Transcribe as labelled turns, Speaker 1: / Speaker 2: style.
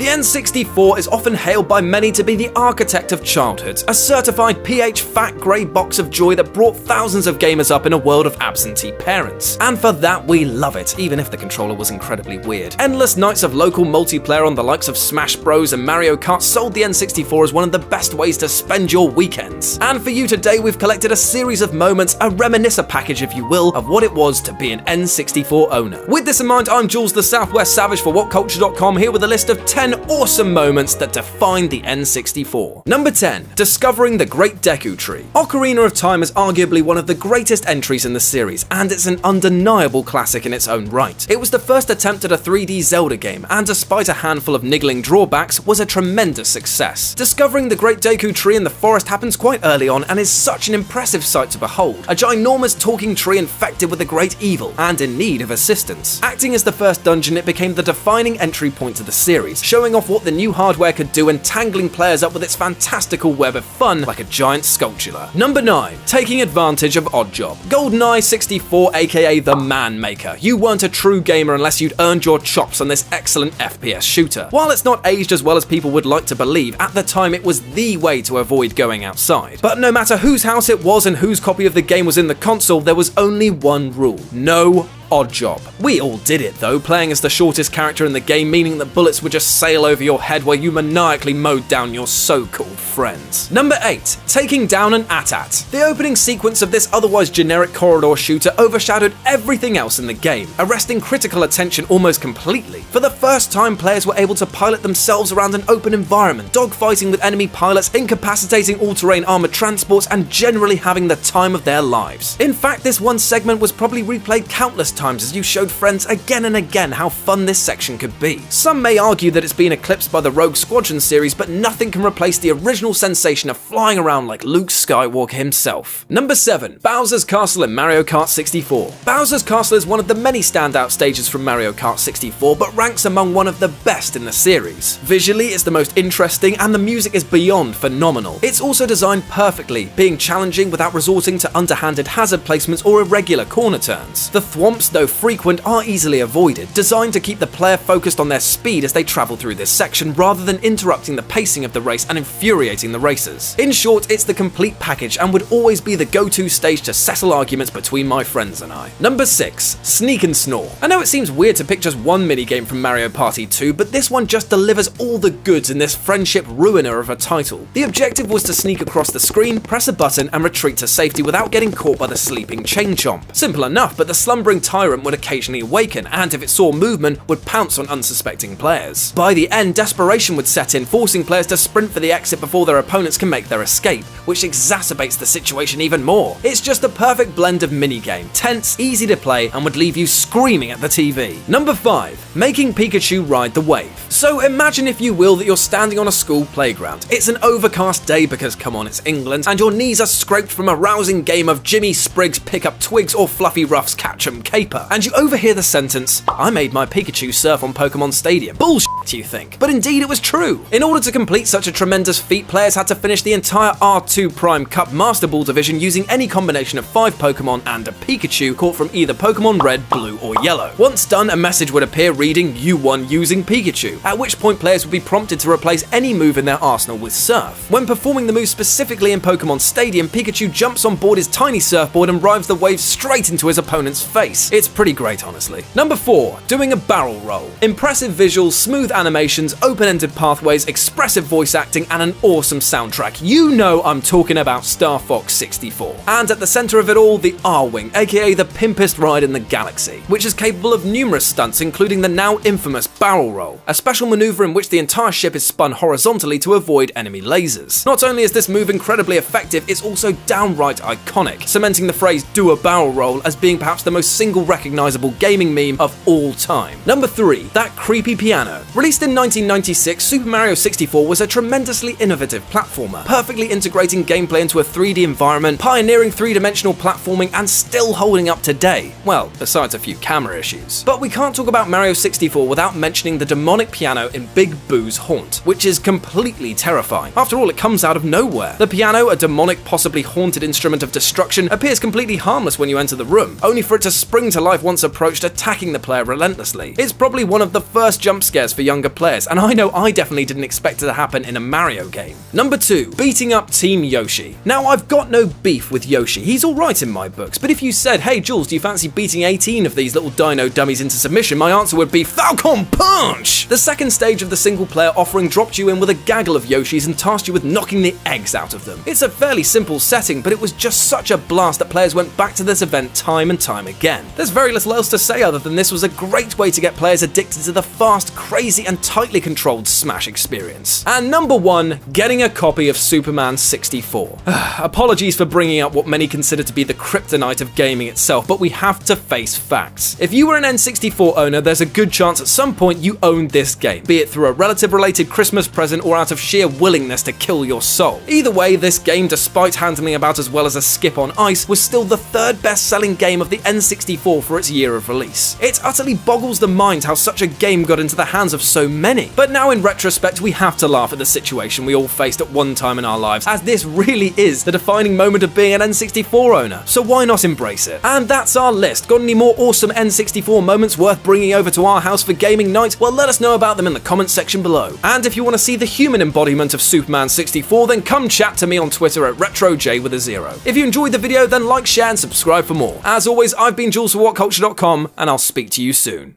Speaker 1: The N64 is often hailed by many to be the architect of childhood, a certified pH fat grey box of joy that brought thousands of gamers up in a world of absentee parents. And for that we love it, even if the controller was incredibly weird. Endless nights of local multiplayer on the likes of Smash Bros and Mario Kart sold the N64 as one of the best ways to spend your weekends. And for you today we've collected a series of moments, a reminiscer package if you will, of what it was to be an N64 owner. With this in mind, I'm Jules the Southwest Savage for WhatCulture.com, here with a list of 10 awesome moments that defined the N64. Number 10. Discovering the Great Deku Tree. Ocarina of Time is arguably one of the greatest entries in the series, and it's an undeniable classic in its own right. It was the first attempt at a 3D Zelda game, and despite a handful of niggling drawbacks, was a tremendous success. Discovering the Great Deku Tree in the forest happens quite early on and is such an impressive sight to behold. A ginormous talking tree infected with a great evil, and in need of assistance. Acting as the first dungeon, it became the defining entry point to the series, showing off what the new hardware could do and tangling players up with its fantastical web of fun like a giant sculptula. Number 9. Taking advantage of Oddjob. GoldenEye 64, aka the Man Maker. You weren't a true gamer unless you'd earned your chops on this excellent FPS shooter. While it's not aged as well as people would like to believe, at the time it was the way to avoid going outside. But no matter whose house it was and whose copy of the game was in the console, there was only one rule: no Oddjob. We all did it though, playing as the shortest character in the game, meaning that bullets would just sail over your head while you maniacally mowed down your so-called friends. Number 8. Taking down an AT-AT. The opening sequence of this otherwise generic corridor shooter overshadowed everything else in the game, arresting critical attention almost completely. For the first time, players were able to pilot themselves around an open environment, dogfighting with enemy pilots, incapacitating all-terrain armored transports, and generally having the time of their lives. In fact, this one segment was probably replayed countless times as you showed friends again and again how fun this section could be. Some may argue that it's been eclipsed by the Rogue Squadron series, but nothing can replace the original sensation of flying around like Luke Skywalker himself. Number 7. Bowser's Castle in Mario Kart 64. Bowser's Castle is one of the many standout stages from Mario Kart 64, but ranks among one of the best in the series. Visually, it's the most interesting, and the music is beyond phenomenal. It's also designed perfectly, being challenging without resorting to underhanded hazard placements or irregular corner turns. The thwomps, though frequent, are easily avoided, designed to keep the player focused on their speed as they travel through this section rather than interrupting the pacing of the race and infuriating the racers. In short, it's the complete package and would always be the go-to stage to settle arguments between my friends and I. Number 6. Sneak and Snore. I know it seems weird to pick just one minigame from Mario Party 2, but this one just delivers all the goods in this friendship ruiner of a title. The objective was to sneak across the screen, press a button, and retreat to safety without getting caught by the sleeping chain chomp. Simple enough, but the slumbering tyrant would occasionally awaken, and if it saw movement, would pounce on unsuspecting players. By the end, desperation would set in, forcing players to sprint for the exit before their opponents can make their escape, which exacerbates the situation even more. It's just a perfect blend of minigame, tense, easy to play, and would leave you screaming at the TV. Number 5. Making Pikachu ride the wave. So imagine, if you will, that you're standing on a school playground. It's an overcast day because, come on, it's England, and your knees are scraped from a rousing game of Jimmy Spriggs pick up twigs or Fluffy Ruff's catch 'em caper, and you overhear the sentence, "I made my Pikachu surf on Pokemon Stadium." Bullshit, you think, but indeed it was true. In order to complete such a tremendous feat, players had to finish the entire R2 Prime Cup Master Ball division using any combination of 5 Pokemon and a Pikachu caught from either Pokemon Red, Blue, or Yellow. Once done, a message would appear reading, "You won using Pikachu," at which point players would be prompted to replace any move in their arsenal with Surf. When performing the move specifically in Pokemon Stadium, Pikachu jumps on board his tiny surfboard and rides the wave straight into his opponent's face. It's pretty great, honestly. Number 4. Doing a barrel roll. Impressive visuals, smooth animations, open-ended pathways, expressive voice acting, and an awesome soundtrack. You know I'm talking about Star Fox 64. And at the center of it all, the R-Wing, aka the pimpest ride in the galaxy, which is capable of numerous stunts, including the now infamous barrel roll, a special maneuver in which the entire ship is spun horizontally to avoid enemy lasers. Not only is this move incredibly effective, it's also downright iconic, cementing the phrase "do a barrel roll" as being perhaps the most single recognizable gaming meme of all time. Number 3. That creepy piano. Released in 1996, Super Mario 64 was a tremendously innovative platformer, perfectly integrating gameplay into a 3D environment, pioneering 3-dimensional platforming, and still holding up today. Well, besides a few camera issues. But we can't talk about Mario 64 without mentioning the demonic piano in Big Boo's Haunt, which is completely terrifying. After all, it comes out of nowhere. The piano, a demonic, possibly haunted instrument of destruction, appears completely harmless when you enter the room, only for it to spring to life once approached, attacking the player relentlessly. It's probably one of the first jump scares for young younger players, and I know I definitely didn't expect it to happen in a Mario game. Number 2, beating up Team Yoshi. Now, I've got no beef with Yoshi, he's alright in my books, but if you said, hey Jules, do you fancy beating 18 of these little dino dummies into submission, my answer would be Falcon Punch! The second stage of the single player offering dropped you in with a gaggle of Yoshis and tasked you with knocking the eggs out of them. It's a fairly simple setting, but it was just such a blast that players went back to this event time and time again. There's very little else to say other than this was a great way to get players addicted to the fast, crazy and tightly controlled Smash experience. And number 1, getting a copy of Superman 64. Apologies for bringing up what many consider to be the kryptonite of gaming itself, but we have to face facts. If you were an N64 owner, there's a good chance at some point you owned this game, be it through a relative-related Christmas present or out of sheer willingness to kill your soul. Either way, this game, despite handling about as well as a skip on ice, was still the 3rd best-selling game of the N64 for its year of release. It utterly boggles the mind how such a game got into the hands of so many. But now in retrospect, we have to laugh at the situation we all faced at one time in our lives, as this really is the defining moment of being an N64 owner, so why not embrace it? And that's our list. Got any more awesome N64 moments worth bringing over to our house for gaming night? Well, let us know about them in the comments section below. And if you want to see the human embodiment of Superman 64, then come chat to me on Twitter at RetroJ with a 0. If you enjoyed the video, then like, share and subscribe for more. As always, I've been Jules for WhatCulture.com, and I'll speak to you soon.